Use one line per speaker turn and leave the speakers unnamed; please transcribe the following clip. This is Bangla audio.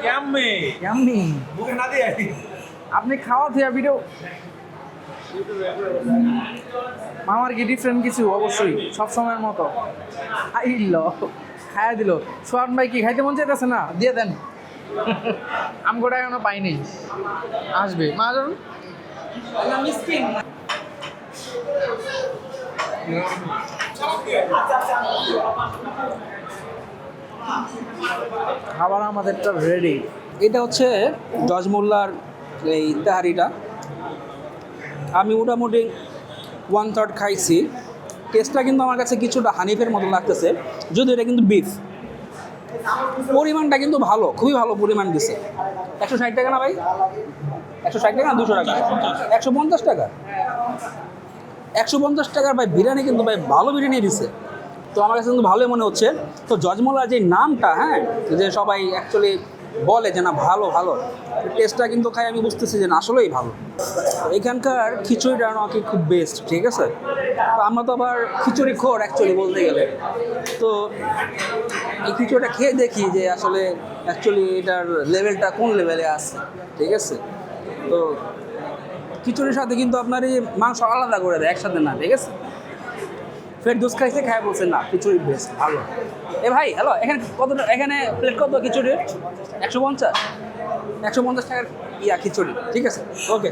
Yummy
yummy.
মুখে না দিয়ে
আপনি খাওয়া থেকে ভিডিও মামার কি ডিফারেন্ট কিছু অবশ্যই সব সময়ের মতো আইল খাইয়া দিল। সোহান ভাই কি খাইতে মন চাইতেছে না? দিয়ে দেন। আমগোটা এখনো পাইনি, আসবে মাজন। খাবার আমাদেরটা রেডি। এটা হচ্ছে জজ মোল্লার এই তেহারিটা। আমি মোটামুটি 1/3 খাইছি। টেস্টটা কিন্তু আমার কাছে কিছুটা হানিফের মতো লাগতেছে, যদিও এটা কিন্তু বিফ। পরিমাণটা কিন্তু ভালো, খুবই ভালো পরিমাণ দিছে। 160 টাকা না ভাই? 160 টাকা না 200 টাকা? 150 টাকা। 150 টাকার ভাই বিরিয়ানি কিন্তু ভাই ভালো বিরিয়ানি দিছে। তো আমার কাছে কিন্তু ভালোই মনে হচ্ছে। তো জজ মোল্লার যে নামটা, হ্যাঁ, যে সবাই অ্যাকচুয়ালি বলে যে না ভালো ভালো, টেস্টটা কিন্তু খাই আমি বুঝতেছি যে না আসলেই ভালো। এখানকার খিচুড়িটা নাকি খুব বেস্ট, ঠিক আছে? তো আমরা তো আবার খিচুড়ি খোর অ্যাকচুয়ালি বলতে গেলে। তো এই খিচুড়িটা খেয়ে দেখি যে আসলে অ্যাকচুয়ালি এটার লেভেলটা কোন লেভেলে আছে, ঠিক আছে? তো খিচুড়ির সাথে কিন্তু আপনার এই মাংস আলাদা করে দেয়, একসাথে না, ঠিক আছে? ফেরদৌস খাইছে, খায় বলছে না খিচুড়ি বেস্ট ভালো। এ ভাই হ্যালো, এখানে কত, এখানে প্লেট কত খিচুড়ি? 150 টাকার ইয়া খিচুড়ি, ঠিক আছে? ওকে।